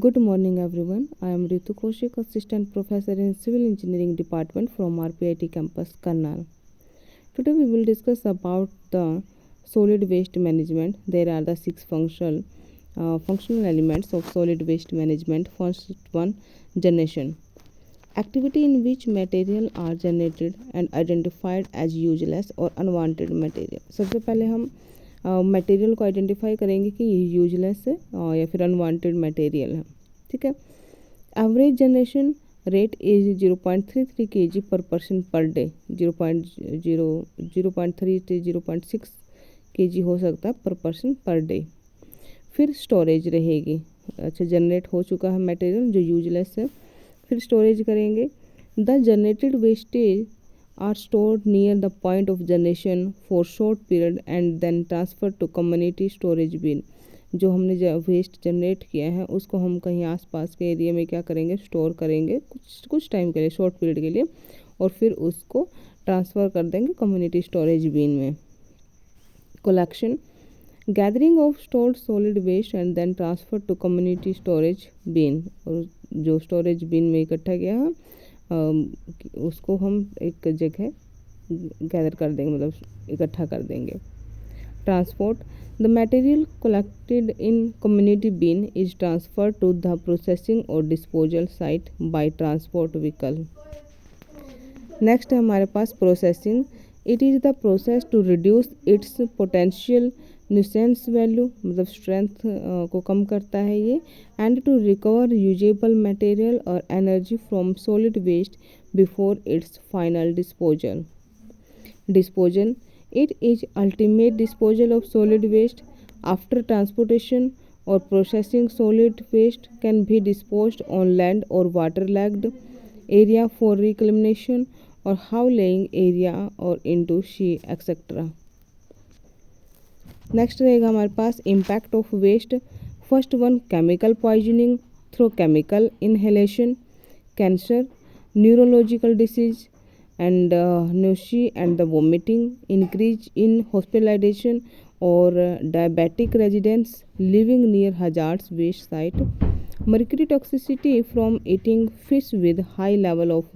Good morning everyone. I am Ritu Kaushik, Assistant Professor in Civil Engineering Department from RPIT Campus, Karnal. Today we will discuss about the solid waste management. There are the six functional elements of solid waste management. First one, generation. Activity in which material are generated and identified as useless or unwanted material. सबसे पहले हम material को identify करेंगे कि ये useless है या फिर अनवांटेड मटेरियल है। ठीक है। Average generation rate is 0.33 kg पर पर्सन पर डे। 0.3 से 0.6 kg हो सकता है पर पर्सन पर डे। फिर स्टोरेज रहेगी। अच्छा, जनरेट हो चुका है मटेरियल जो यूजलेस है, फिर स्टोरेज करेंगे। The generated wastage are stored near the point of generation for short period and then transferred to community storage bin। जो हमने वेस्ट जनरेट किया है उसको हम कहीं आसपास के एरिया में क्या करेंगे, स्टोर करेंगे कुछ टाइम के लिए, शॉर्ट पीरियड के लिए, और फिर उसको ट्रांसफ़र कर देंगे कम्युनिटी स्टोरेज बिन में। Collection, gathering of stored solid waste and then transfer to community storage bin. और जो स्टोरेज बिन में इकट्ठा किया है उसको हम एक जगह गैदर कर देंगे, मतलब इकट्ठा कर देंगे। Transport, the material collected in community bin is transfer to the processing और disposal site by transport vehicle. Next है हमारे पास processing. It is the process to reduce its potential nuisance value, मतलब स्ट्रेंथ को कम करता है ये, and to recover usable material और energy from solid waste before its final disposal. Disposal, it is ultimate disposal of solid waste after transportation और processing. Solid waste can be disposed on land और water lagged area for reclamation और how laying area और into sea etcetera. Next रहेगा हमारे पास impact of waste. First one, chemical poisoning through chemical inhalation, cancer, neurological disease and nausea and the vomiting, increase in hospitalization और diabetic residents living near hazards waste site, mercury toxicity from eating fish with high level of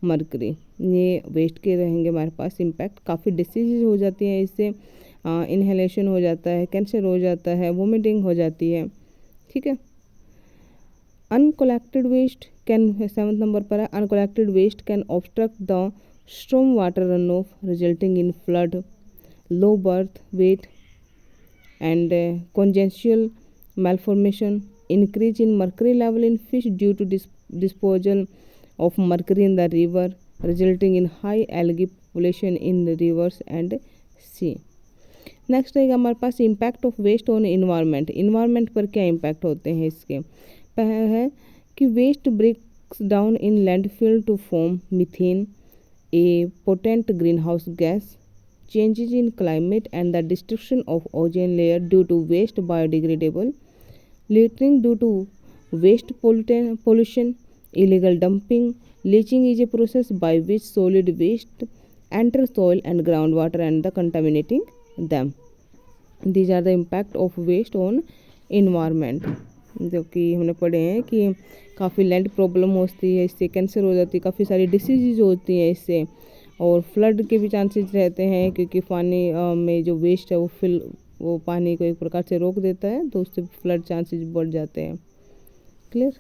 mercury. ये waste के रहेंगे हमारे पास impact. काफ़ी disease हो जाती हैं इससे, इनहेलेशन हो जाता है, कैंसर हो जाता है, वोमिटिंग हो जाती है। ठीक है। अनकलेक्टेड वेस्ट कैन, 7 नंबर पर है, uncollected waste can obstruct the storm water run off resulting in flood, low birth weight and congenital malformation, increase in mercury level in fish due to disposal of mercury in the river, resulting in high algae population in the rivers and sea। Next रहेगा हमारे पास impact of waste on environment. Environment पर क्या impact होते हैं इसके। पहला है कि waste breaks down in landfill to form methane, a potent green house gas, changes in climate and the destruction of ozone layer due to waste biodegradable, littering due to waste pollution, illegal dumping, leaching is a process by which solid waste enters soil and groundwater and the contaminating them। These are the impact of waste on environment, जो कि हमने पढ़े हैं कि काफ़ी land problem होती है इससे, कैंसर हो जाती है, काफ़ी सारी डिसीज़ होती हैं इससे, और फ्लड के भी चांसेस रहते हैं क्योंकि पानी में जो वेस्ट है वो पानी को एक प्रकार से रोक देता है, तो उससे फ्लड चांसेस बढ़ जाते हैं। क्लियर।